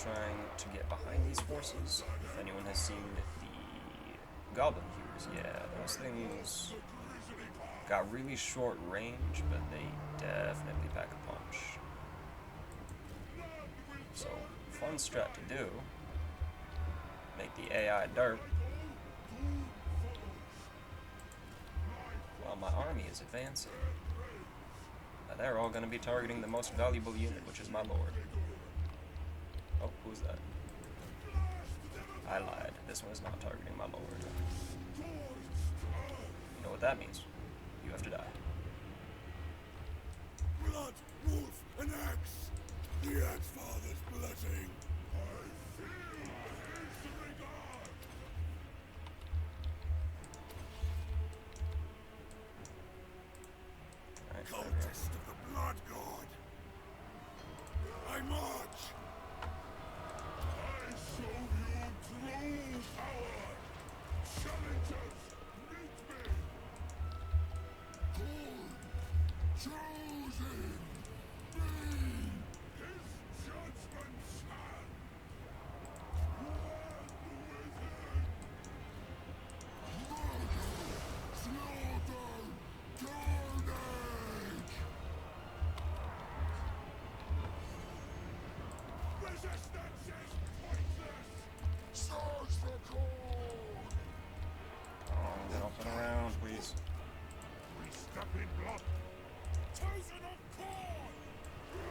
trying to get behind these forces. If anyone has seen the Goblin Hewers, yeah, those things got really short range, but they definitely pack a punch. So, fun strat to do. Make the AI derp while my army is advancing. Now they're all going to be targeting the most valuable unit, which is my lord. Oh, who's that? I lied. This one is not targeting my lord. You know what that means? You have to die. Blood, wolf, and axe! The Axe-Father's blessing! I feel his regard! Alright, Cultist of the Blood God! I march! I show you true power! Challengers, meet me! Khorne, chosen! Be his judgment's hand! Blood within! Murder! Slaughter! Carnage! Resistance is pointless! Search for Khorne! get up and around, please. We step in blood! Chosen of Khorne!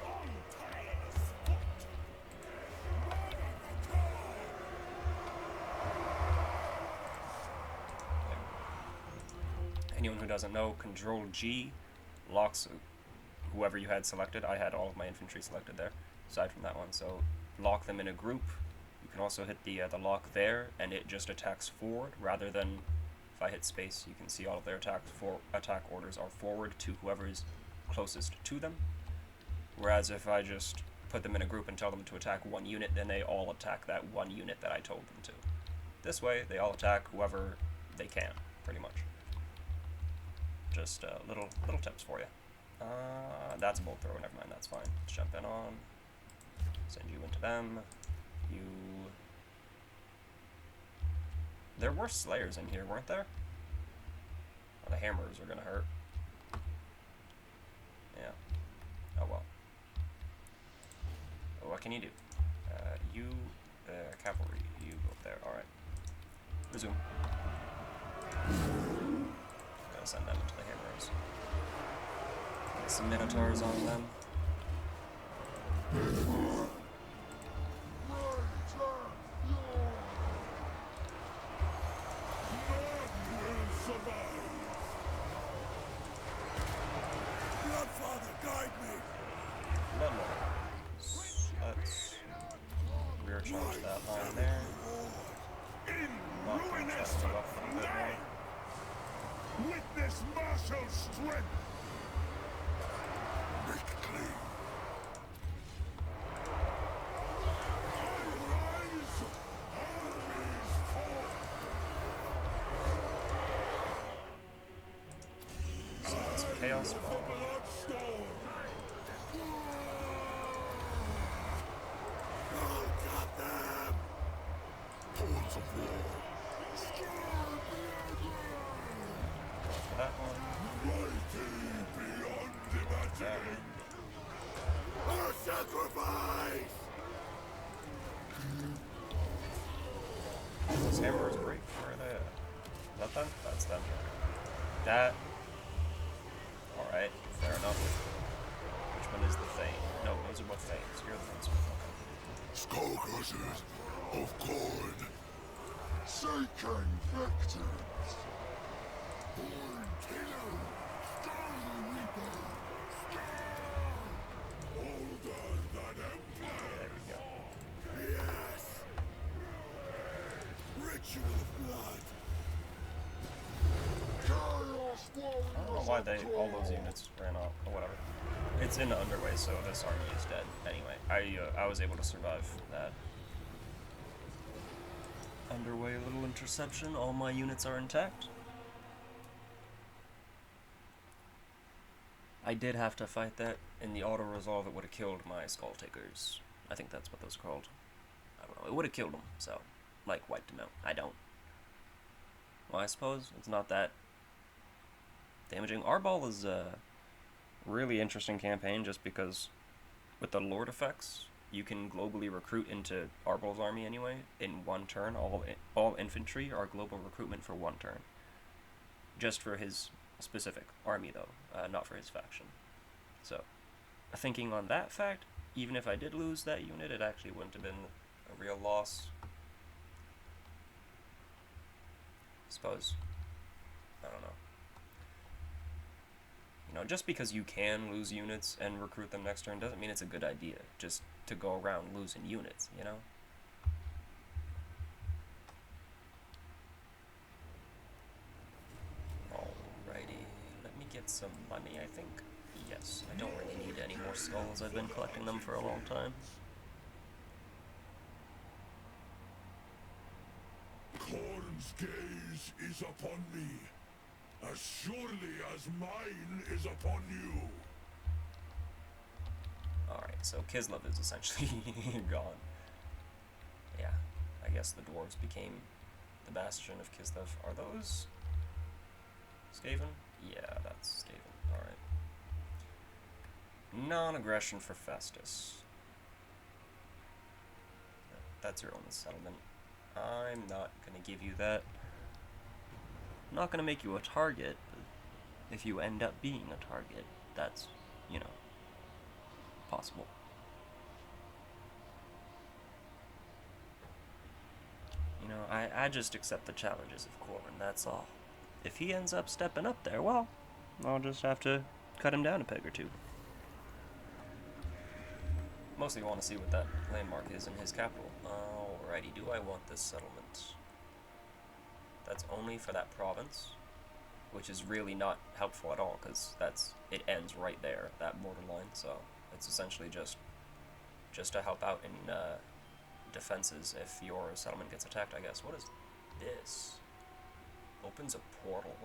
On tireless foot! Murder the Khorne! Anyone who doesn't know, Control G locks whoever you had selected. I had all of my infantry selected there, aside from that one. So lock them in a group. You can also hit the lock there, and it just attacks forward rather than if I hit space. You can see all of their attack orders are forward to whoever is closest to them. Whereas if I just put them in a group and tell them to attack one unit, then they all attack that one unit that I told them to. This way, they all attack whoever they can, pretty much. Just little tips for you. That's a bolt thrower, never mind, that's fine. Let's jump in on. Send you into them. You... There were slayers in here, weren't there? Oh, the hammers are gonna hurt. Yeah. Oh well. What can you do? You, cavalry, you go up there. Alright. Resume. Gotta send them into the hammers. Get some minotaurs on them. Bloodfather, guide me! Let's rear charge that line there. In Lock ruinous you up a bit more. Witness martial strength! Make clean! Rise! Armies fall! So that's a chaos ball. Bloodstorm! Oh, got them! Hordes of war! For that one. Mighty beyond imagining! Our sacrifice! Those hammers break. Where are they at? Is that them? That's them. That. Alright, fair enough. Which one is the Thane? No, those are both Thanes. You're the Thanes. Skullcrushers of Khorne! Seeking victims! Born killer! Star Reaper! Star! Older than Empire! There we go. Yes! Ritual of blood! Chaos Warriors! I don't know why all those units ran off, or whatever. It's in the underway, so this army is dead. Anyway, I was able to survive that underway little interception. All my units are intact. I did have to fight that. In the auto-resolve, it would have killed my Skull Takers. I think that's what those are called. know, it would have killed him, so, like, wiped him out. I don't. Well, I suppose it's not that damaging. Arbaal is a really interesting campaign just because with the Lord effects, you can globally recruit into Arbaal's army anyway in one turn. All infantry are global recruitment for one turn. Just for his specific army, though, not for his faction. So, thinking on that fact, even if I did lose that unit, it actually wouldn't have been a real loss. I suppose. I don't know. You know, just because you can lose units and recruit them next turn doesn't mean it's a good idea. Just to go around losing units, you know? Alrighty, let me get some money, I think. Yes, I don't really need any more skulls. I've been collecting them for a long time. Khorne's gaze is upon me, as surely as mine is upon you. Alright, so Kislev is essentially gone. Yeah, I guess the dwarves became the bastion of Kislev. Are those Skaven? Yeah, that's Skaven. Alright. Non-aggression for Festus. That's your own settlement. I'm not gonna give you that. I'm not gonna make you a target, but if you end up being a target, that's, you know, possible. You know, I just accept the challenges of Khorne, that's all. If he ends up stepping up there, well, I'll just have to cut him down a peg or two. Mostly want to see what that landmark is in his capital. Alrighty, do I want this settlement? That's only for that province, which is really not helpful at all, because it ends right there, that borderline, so it's essentially just to help out in defenses if your settlement gets attacked, I guess. What is this? Opens a portal.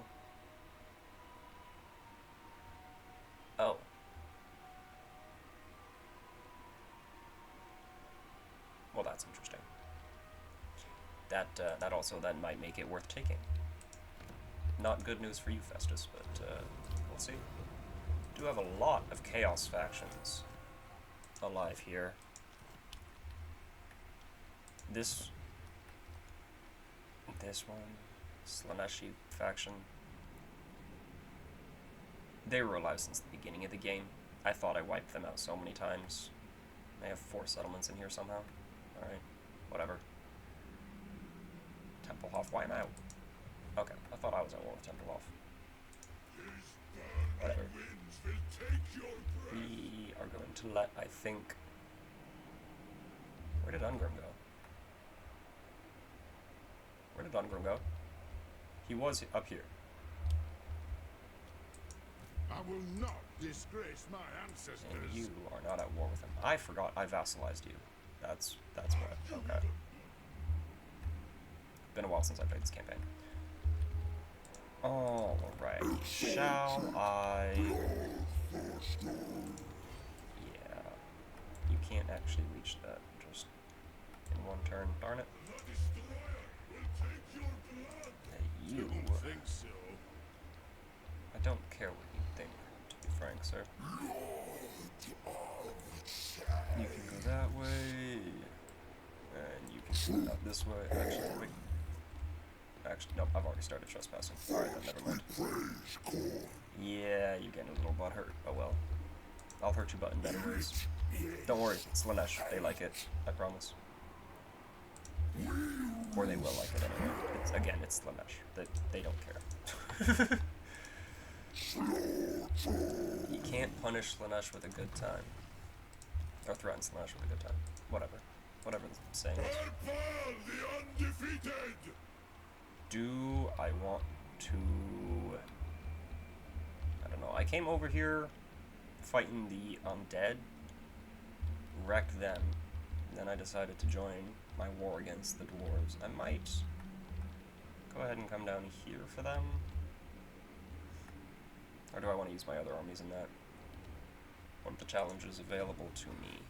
Oh. Well, that's interesting. That also then might make it worth taking. Not good news for you, Festus, but we'll see. Do have a lot of Chaos factions alive here. This one, Slaaneshi faction. They were alive since the beginning of the game. I thought I wiped them out so many times. I have 4 settlements in here somehow. Alright, whatever. Templehof, why am I out? Okay, I thought I was at war with Templehof. Whatever. We are going to let, I think... Where did Ungrim go? Where did Ungrim go? He was up here. I will not disgrace my ancestors. And you are not at war with him. I forgot I vassalized you. That's what. Okay. Been a while since I played this campaign. Alright. Shall I... Yeah. You can't actually reach that just in one turn. Darn it. Hey, you... Think so. I don't care what you think, to be frank, sir. You can go that way, and you can go out this way. Actually, wait. Actually, nope, I've already started trespassing. Alright, then never mind. Yeah, you're getting a little butt hurt. Oh well. I'll hurt your butt in better ways. Don't worry, it's Slaanesh. They like it. I promise. Or they will like it anyway. It's Slaanesh. They don't care. You can't punish Slaanesh with a good time. Or threaten Slaanesh with a good time. Whatever. Whatever the saying is. Arbaal, the undefeated! Do I want to... I don't know. I came over here fighting the undead. Wrecked them. Then I decided to join my war against the dwarves. I might go ahead and come down here for them. Or do I want to use my other armies in that? What are the challenges available to me?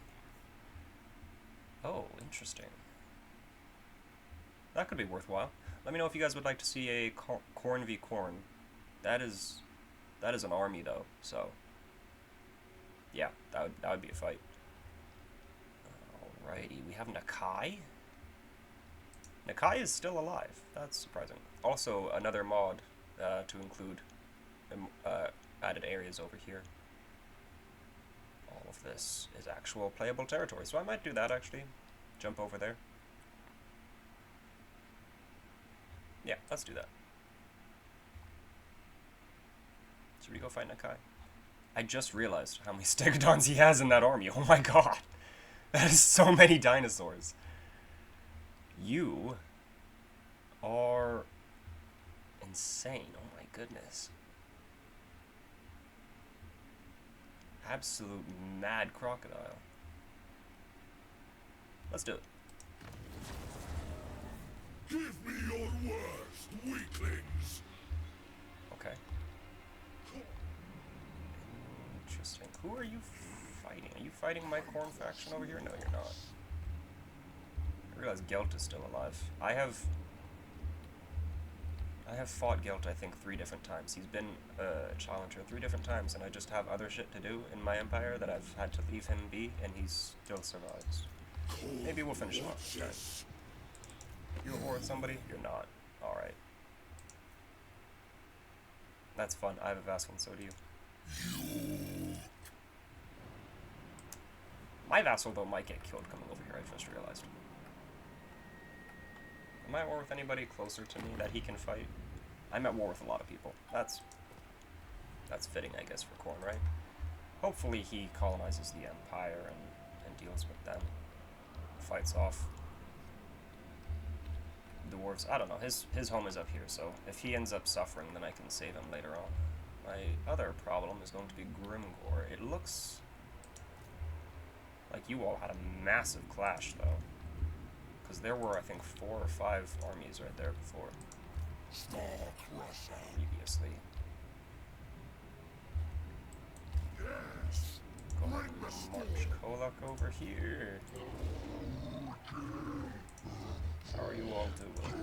Oh, interesting. That could be worthwhile. Let me know if you guys would like to see a Khorne v Khorne. That is an army though, so yeah, that would be a fight. Alrighty, we have Nakai. Nakai is still alive. That's surprising. Also, another mod to include added areas over here. All of this is actual playable territory, so I might do that actually. Jump over there. Yeah, let's do that. Should we go fight Nakai? I just realized how many Stegodons he has in that army. Oh my god. That is so many dinosaurs. You are insane. Oh my goodness. Absolute mad crocodile. Let's do it. Give me your worst, weaklings! Okay. Interesting. Who are you fighting? Are you fighting my Khorne faction over here? No, you're not. I realize Gelt is still alive. I have fought Gelt, I think, 3 different times. He's been a challenger 3 different times, and I just have other shit to do in my empire that I've had to leave him be, and he still survives. Maybe we'll finish him off, guys. You're at war with somebody? You're not. Alright. That's fun. I have a vassal, and so do you. My vassal, though, might get killed coming over here, I just realized. Am I at war with anybody closer to me that he can fight? I'm at war with a lot of people. That's fitting, I guess, for Khorne, right? Hopefully he colonizes the Empire and deals with them. Fights off dwarves. I don't know. His home is up here, so if he ends up suffering, then I can save him later on. My other problem is going to be Grimgor. It looks like you all had a massive clash, though. Because there were, I think, 4 or 5 armies right there before. Previously. Go ahead and march Kolak over here. How are you all doing?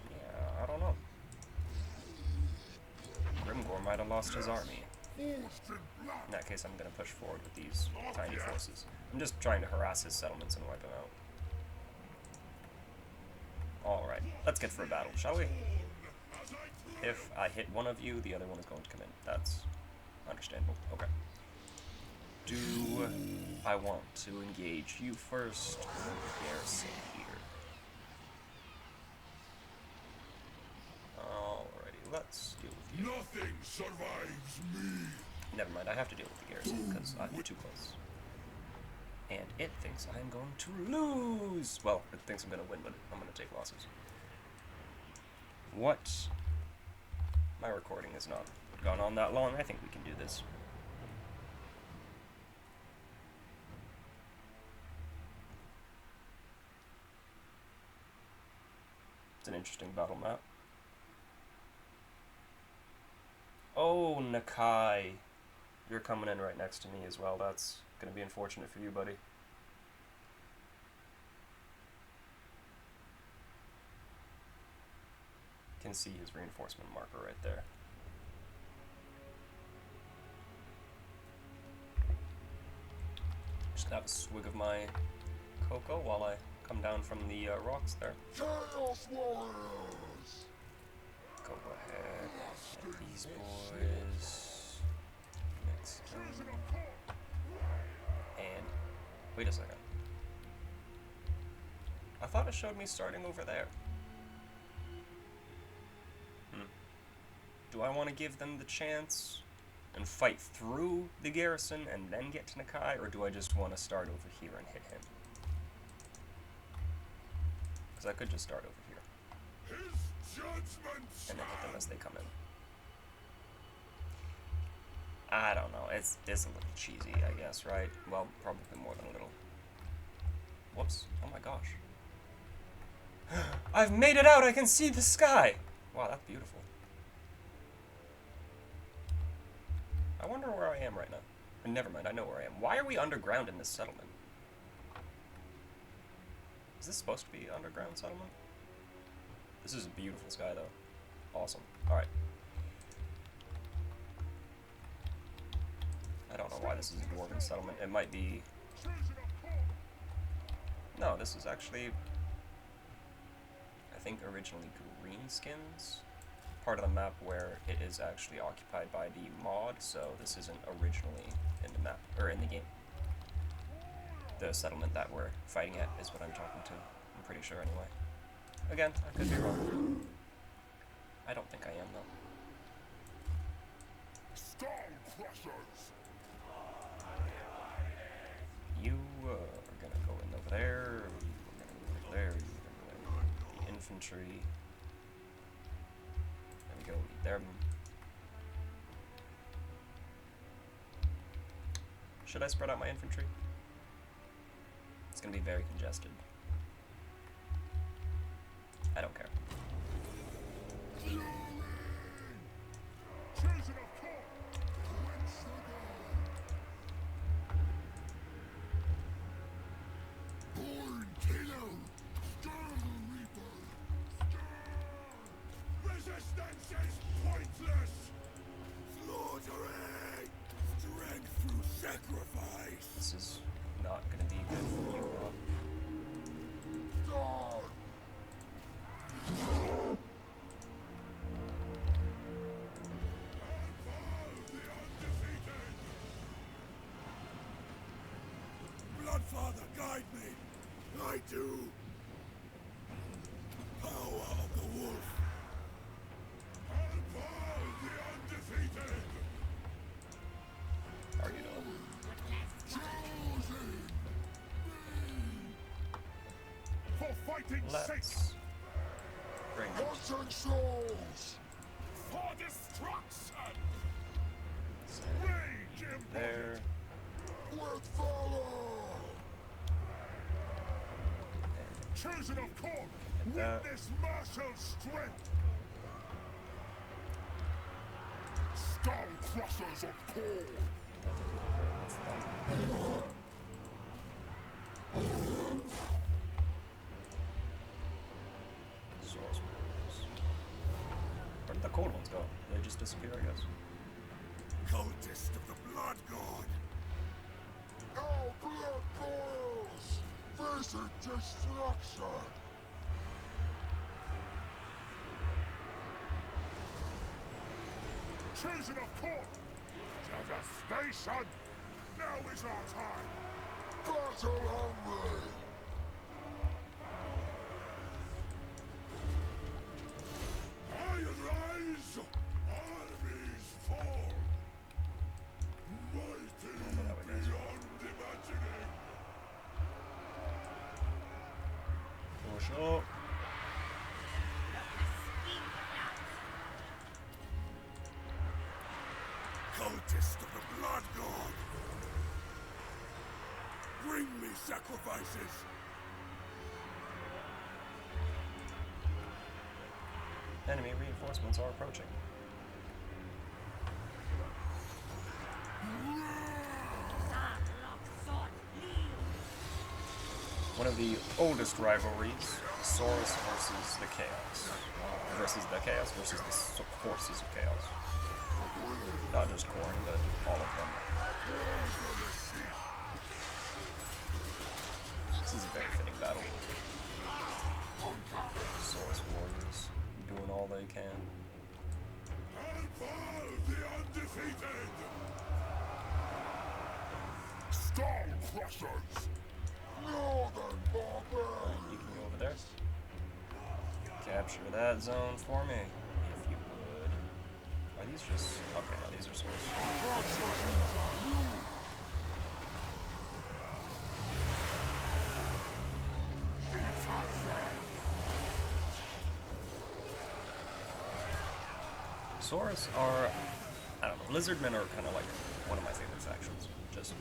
Yeah, I don't know. Grimgor might have lost his army. In that case, I'm going to push forward with these tiny forces. I'm just trying to harass his settlements and wipe them out. Alright, let's get for a battle, shall we? If I hit one of you, the other one is going to come in. That's understandable. Okay. Do I want to engage you first or the garrison here? Alrighty, let's deal with you. Nothing survives me! Never mind, I have to deal with the garrison because I'm too close. And it thinks I'm going to lose! Well, it thinks I'm going to win, but I'm going to take losses. What? My recording has not gone on that long. I think we can do this. It's an interesting battle map. Oh, Nakai. You're coming in right next to me as well. That's going to be unfortunate for you, buddy. Can see his reinforcement marker right there. Just gonna have a swig of my cocoa while I come down from the rocks there. Chaos Warriors! Go ahead. Get these boys. Next. And wait a second. I thought it showed me starting over there. Do I want to give them the chance and fight through the garrison and then get to Nakai, or do I just want to start over here and hit him? Because I could just start over here. His judgment And then hit them as they come in. I don't know. It's a little cheesy, I guess, right? Well, probably more than a little. Whoops. Oh my gosh. I've made it out! I can see the sky! Wow, that's beautiful. I wonder where I am right now. Never mind, I know where I am. Why are we underground in this settlement? Is this supposed to be underground settlement? This is a beautiful sky, though. Awesome. Alright. I don't know why this is a dwarven settlement. It might be... No, this is actually... I think originally greenskins. Part of the map where it is actually occupied by the mod, so this isn't originally in the map, or in the game. The settlement that we're fighting at is what I'm talking to. I'm pretty sure anyway. Again, I could be wrong. I don't think I am, though. Stone crushers! You are gonna go in over there, you're gonna go over there, you're gonna go in the infantry. There we go, eat them. Should I spread out my infantry? It's gonna be very congested. I don't care. Resistance is pointless! Slaughtering! Strength through sacrifice! This is not gonna be good for you, Rob. Bloodfather, guide me! I do! Power of the wolf! Arbaal the undefeated! How are you doing? Chosen! For fighting sake! Let's bring Watching souls! For destruction! Rage there. with valor! Chosen of Khorne! Witness martial strength! Skull crushers of Khorne! Source warriors. Where did the cold ones go? They just disappear, I guess. Cultist of the Blood God! Our blood boils! Visit destruction! Chosen of Khorne! Devastation! Now is our time! Battle hungry! I rise! Armies fall! Mighty beyond imagining! Push up. Cultist of the Blood God! Bring me sacrifices! Enemy reinforcements are approaching. One of the oldest rivalries, Saurus versus the Chaos. Versus the Chaos versus the forces of Chaos. Not just Khorne, but all of them. This is a very fitting battle. Saurus warriors doing all they can. Arbaal the undefeated! Skull crushers! Northern barbarians! You can go over there. Capture that zone for me, if you would. Are these just... okay, no, these are Saurus. Saurus are... I don't know, Lizardmen are kind of like one of my favorite factions. Just...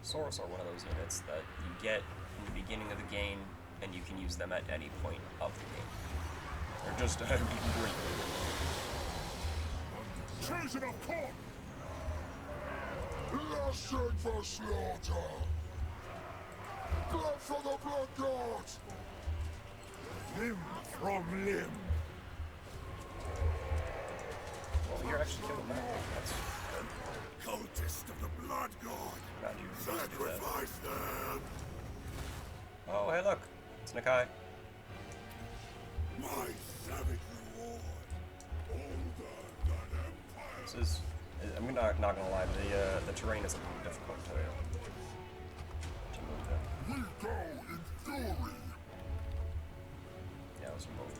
Saurus are one of those units that you get in the beginning of the game, and you can use them at any point of the game. They're just great. Chosen of Khorne! Lasted for slaughter! for the blood god! Limb from limb. Well, you're actually killing that. That's good. Cultist of the blood god. Glad you refused to do that. Sacrifice them. Oh, hey, look. It's Nakai. My savage reward. Older than empire. This is... I'm not gonna lie, the terrain is a little difficult to move in. We go in fury. Yeah, those are both.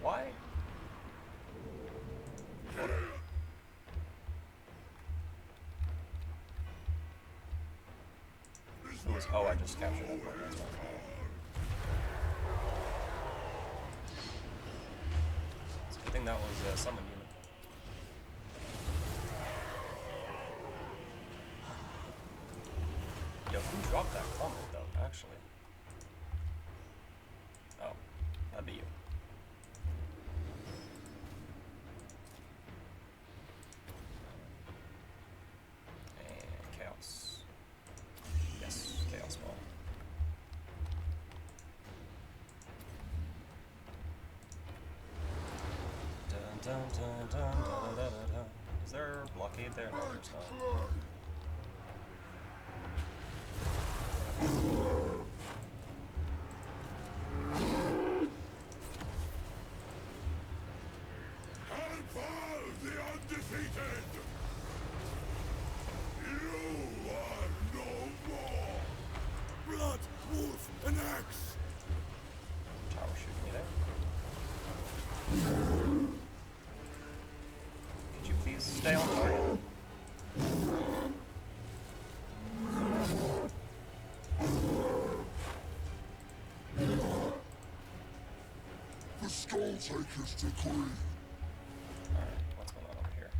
Why? Oh, I just captured that one. That's my fault. It's a good thing that was a summon unit. Yo, who dropped that comment though, actually? Oh, that'd be you. And chaos. Yes, chaos ball. Dun dun dun dun dun dun dun dun. Is there a blockade there? No, there's not. Arbaal the undefeated! You are no more! Blood, wolf, and axe! Tower shooting me there. Could you please stay on target? The Skull Taker's decree. Alright, what's going on over here?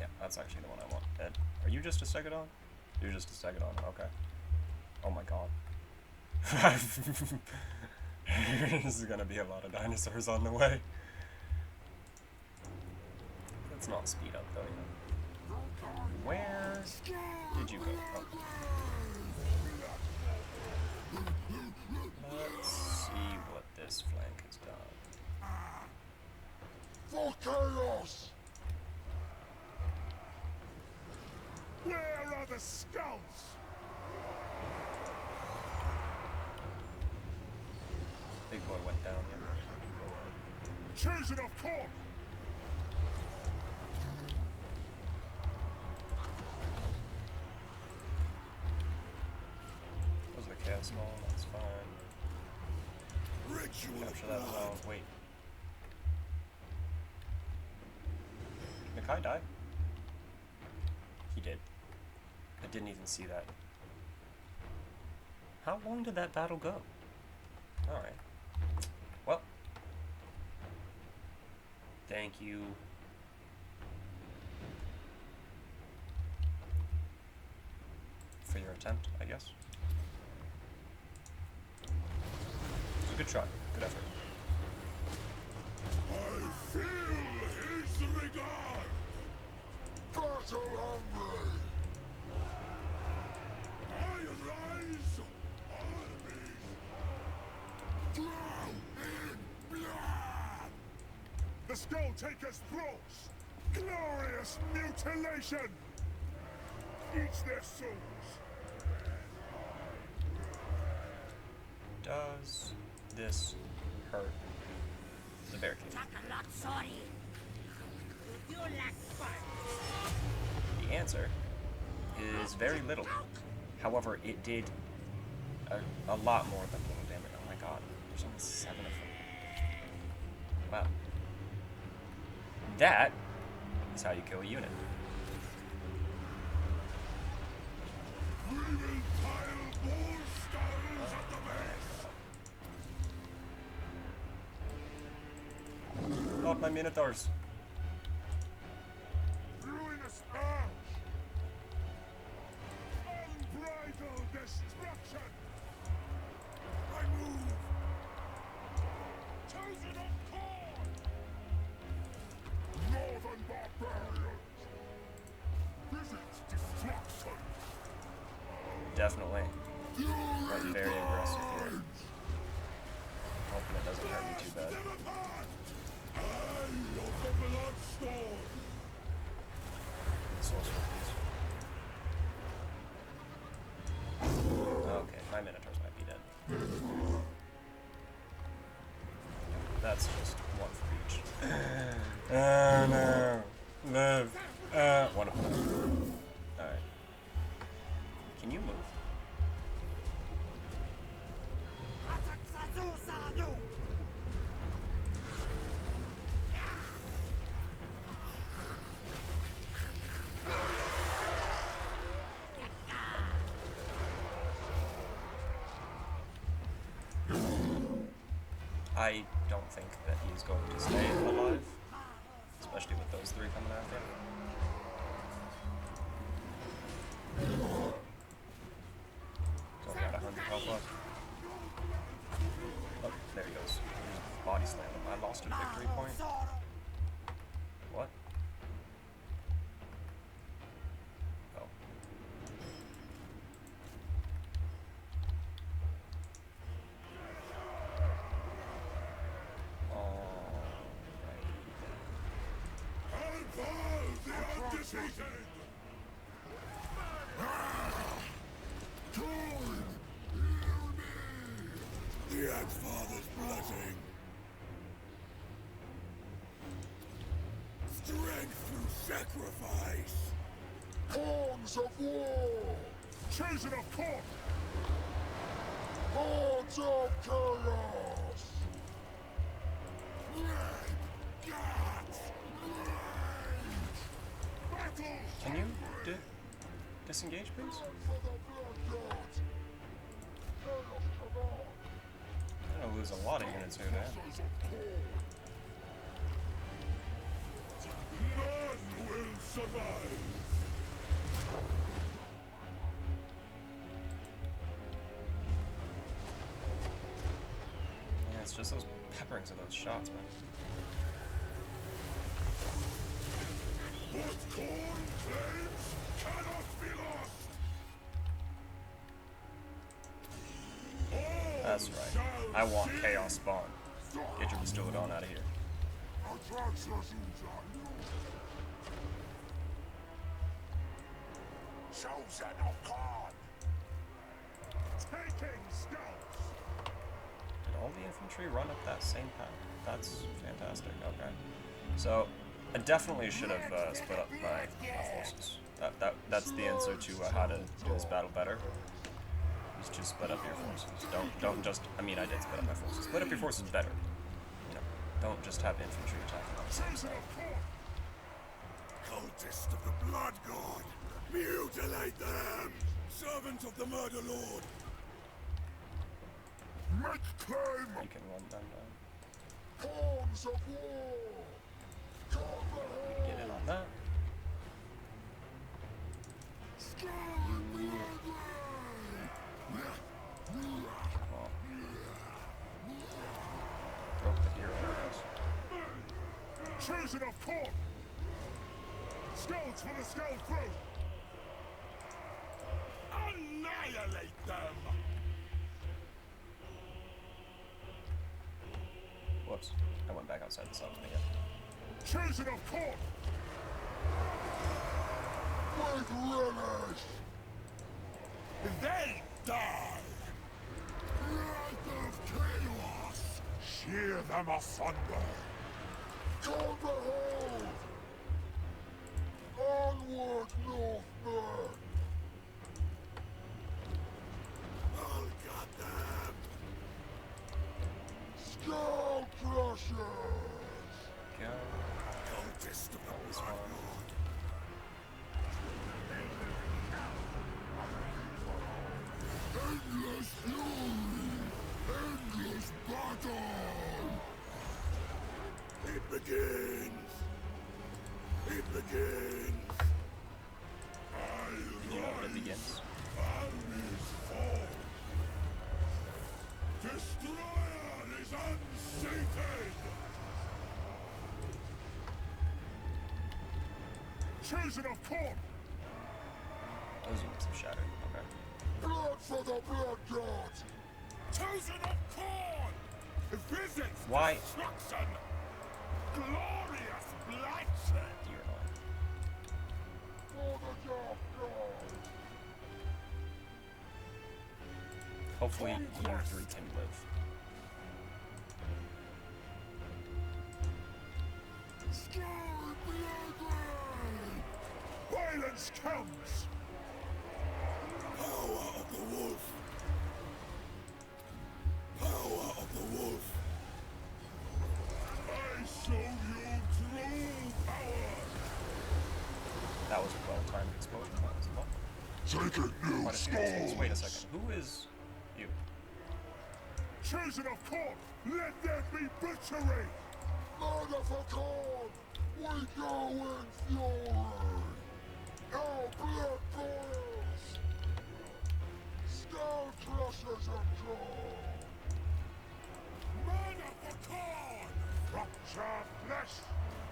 Yeah, that's actually the one I want. Ed, are you just a Stegodon? You're just a Stegodon, okay. Oh my god. There's gonna be a lot of dinosaurs on the way. Let's not speed up though, you know. Where did you go? Oh. Let's see what this flank has done. For chaos! Where are the skulls? Big boy went down, yeah. Chosen of Khorne! Those are the chaos small, that's fine. Ritual Capture that zone. Wait. Nakai die? He did. I didn't even see that. How long did that battle go? Alright. Well. Thank you. For your attempt, I guess. It was a good try. Good effort. I feel his regard! Battle hungry! I rise! Armies! Drown in blood! The Skull Taker's throats! Glorious mutilation! Eat their souls! Does this hurt the bear king? The answer is very little. However, it did a lot more than little damage. Oh my god, there's only 7 of them. Wow. That is how you kill a unit. We will pile more skulls at the base! Oh, my Minotaurs. Ruinous urge! Unbridled destruction! I move! Chosen of Khorne! definitely went very aggressive here. Hoping it doesn't hurt me too bad. Sorcerer, please. Okay, my Minotaurs might be dead. That's just one for each. Oh no! Live! One of them. Alright. Can you move? I don't think that he's going to stay alive, especially with those three coming after him. So I've got 100 health left. Oh, there he goes. Body slam him. I lost a victory point. What? Oh. Arbaal, the undefeated! Khorne, hear me! The Axe-Father's blessing! Strength through sacrifice! Horns of war! Chosen of Khorne! Horns of chaos! Red guts! Battle! Can you disengage, please? I'm gonna lose a lot of units here, man. None will survive! Yeah, it's just those pepperings of those shots, man. What Khorne claims cannot be lost! That's right. I want Chaos Spawn. Get your Bastillodon out of here. Chosen of Khorne! Taking scouts! Did all the infantry run up that same path? That's fantastic. Okay. So, I definitely should have split up my forces. That's the answer to how to do this battle better. Is just split up your forces. Don't just. I mean, I did split up my forces. Split up your forces better. You know, don't just have infantry attacking on the same side. Cultist of the Blood God! Mutilate them! Servant of the Murder Lord! Make claim! You can run them down. Horns of war! Get in on that. Oh. Broke the hero arrows. Chosen of Khorne! Skulls for the skull throat! Annihilate them! Whoops. I went back outside the settlement again. Chosen of Khorne! With relish! They die! Wrath of chaos! Shear them asunder! Come behold! Onward, Northmen! I'll got them! Skull crushers! Go. Cultist of the This Blood one. God! Endless fury! Endless battle! It begins! It begins! You know when it begins. Armies fall! Destroyer is unsated! Chosen of Khorne! Those units have shattered. Okay. Blood for the blood god! Chosen of Khorne! Visits Why? destruction! Glorious bloodshed! You're not. For the dark god! Hopefully, you three can live. Sky bloodline! Violence counts! Power of the wolf! Power of the wolf! I show you true power! That was a well-timed explosion. That was luck. Take it, new Quite a few insults. Wait a second. Who is you? Chosen of Khorne, let there be butchery! Murder for Khorne! We go in fury! Our blood boils! Skull crushers of Khorne! Murder for Khorne! Rupture flesh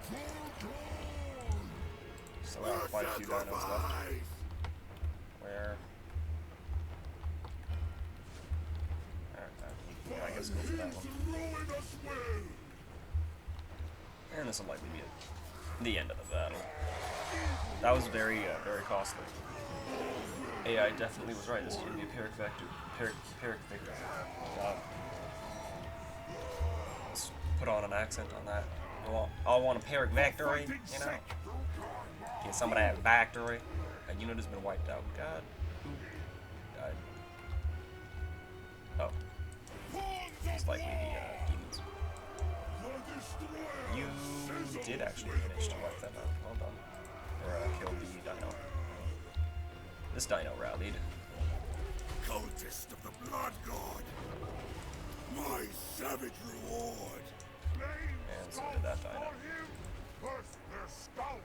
for Khorne! Still have quite a few dinos left. Where? Yeah, I guess go for that one. And this will likely be it. The end of the battle. That was very costly. AI definitely was right. This is going to be a Pyrrhic victory. Let's put on an accent on that. I want a Pyrrhic victory, you know? Get some of that victory. A unit has been wiped out. God, who died? Oh. It's likely the demons. You did actually manage to wipe them out. Well done. Or killed the dino. This dino rallied. Cultist of the blood god! My savage reward! And so did that dino. Burst their scalps!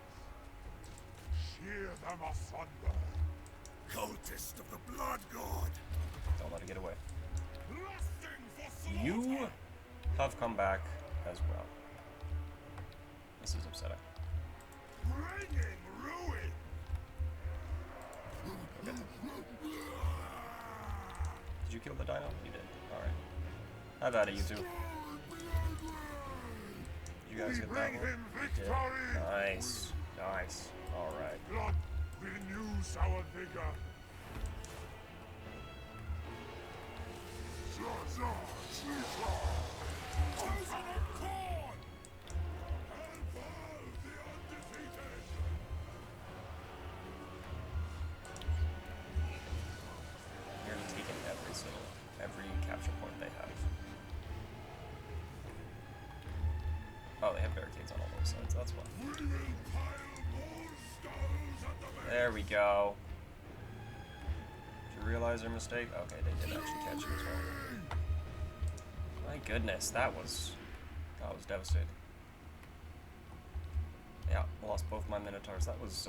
Shear them asunder! Cultist of the blood god! Don't let it get away. You have come back as well. This is upsetting. Bringing ruin! Okay. Did you kill the dino? You did. Alright. Have at it, you two. You guys get that one? Yeah. Nice. Nice. Alright. Blood renews our vigor. You're taking every capture point they have. Oh, they have barricades on all those sides, that's why. There we go. Did you realize their mistake? Okay, they did actually catch you as well. My goodness, that was devastating. Yeah, lost both my Minotaurs. That was,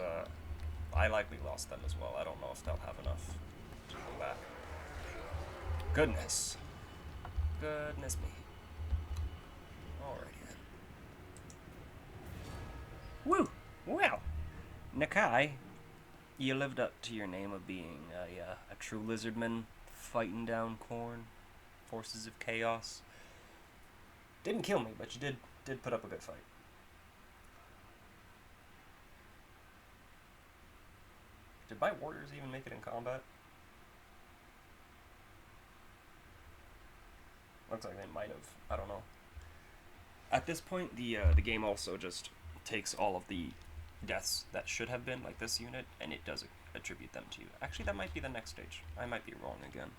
I likely lost them as well. I don't know if they'll have enough to go back. Goodness. Goodness me. Alrighty then. Woo! Well, Nakai, you lived up to your name of being a true lizardman fighting down Khorne, forces of chaos. Didn't kill me, but you did put up a good fight. Did my warriors even make it in combat? Looks like they might have. I don't know. At this point, the game also just takes all of the deaths that should have been, like this unit, and it does attribute them to you. Actually, that might be the next stage. I might be wrong again.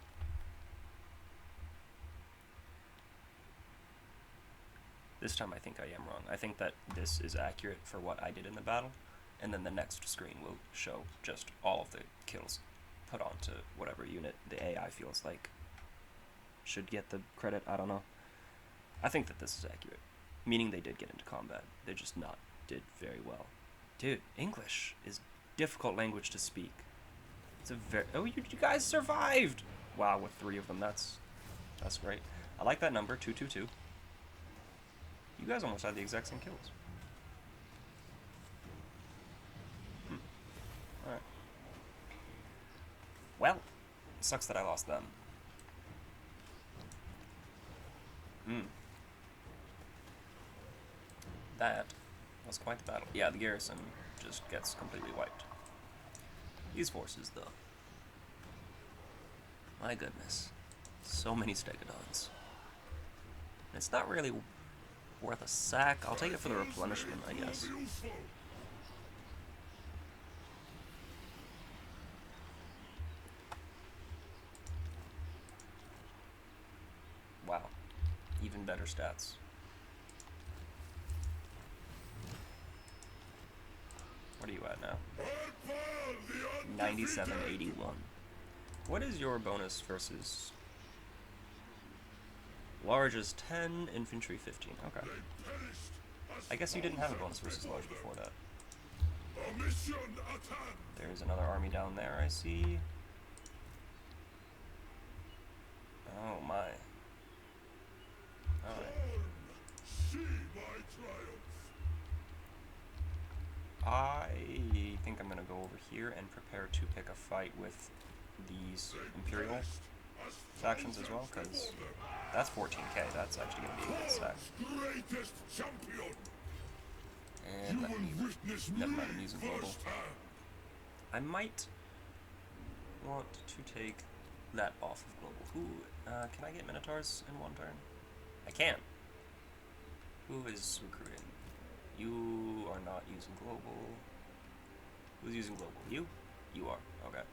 This time I think I am wrong. I think that this is accurate for what I did in the battle, and then the next screen will show just all of the kills put onto whatever unit the AI feels like should get the credit. I don't know. I think that this is accurate, meaning they did get into combat. They just not did very well. Dude, English is difficult language to speak. It's a very... Oh, you guys survived! Wow, with 3 of them, that's great. I like that number, 222. You guys almost had the exact same kills. Alright. Well, Sucks that I lost them. That was quite the battle. Yeah, the garrison just gets completely wiped. These forces, though. My goodness. So many Stegodons. It's not really worth a sack. I'll take it for the replenishment, I guess. Wow. Even better stats. What are you at now? 9781. What is your bonus versus... Large is 10, infantry 15. Okay. I guess you didn't have a bonus versus large before that. There's another army down there, I see. Oh my. Alright. I think I'm gonna go over here and prepare to pick a fight with these Imperial factions as well, because that's 14k. That's actually gonna be a good stack. And let me... Never mind, I'm using global. I might want to take that off of global. Who, can I get Minotaurs in one turn? I can. Who is recruiting? You are not using global. Who's using global? You? You are. Okay.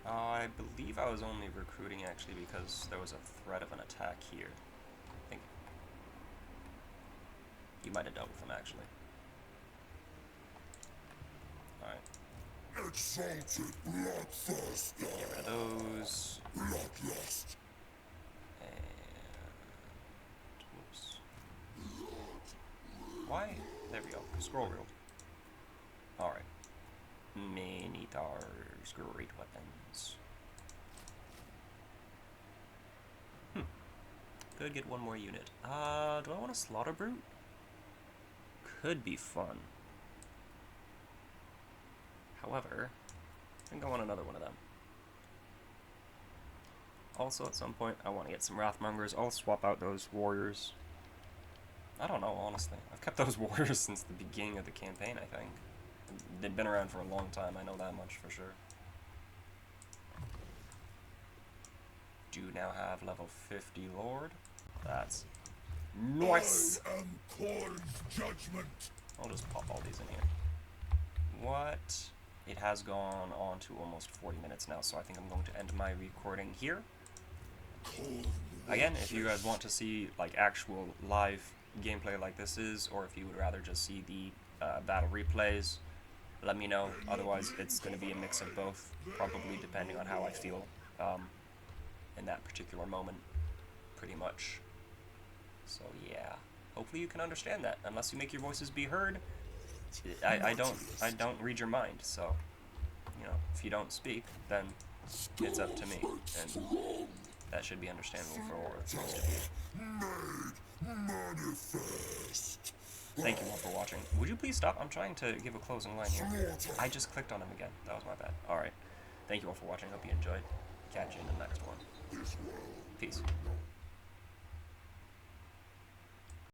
I believe I was only recruiting actually because there was a threat of an attack here. I think you might have dealt with them actually. Alright. Exalted bloodthirst. Get rid of those. Bloodlust. Why? There we go. Scroll reel. Alright. Minotaurs, great weapons. Could get one more unit. Do I want a Slaughter Brute? Could be fun. However, I think I want another one of them. Also, at some point, I want to get some Wrathmongers. I'll swap out those warriors. I don't know, honestly. I've kept those warriors since the beginning of the campaign, I think. They've been around for a long time, I know that much for sure. Do now have level 50 Lord. That's nice! I am Khorne's judgment. I'll just pop all these in here. What? It has gone on to almost 40 minutes now, so I think I'm going to end my recording here. Again, if you guys want to see like actual live gameplay like this is, or if you would rather just see the battle replays, let me know. Otherwise, it's going to be a mix of both, probably depending on how I feel in that particular moment, pretty much. So yeah, hopefully you can understand that. Unless you make your voices be heard, I don't read your mind. So, you know, if you don't speak, then it's up to me, and that should be understandable for most of you. Manifest. Thank you all for watching. Would you please stop? I'm trying to give a closing line here. I just clicked on him again. That was my bad. Alright. Thank you all for watching. Hope you enjoyed. Catch you in the next one. Peace.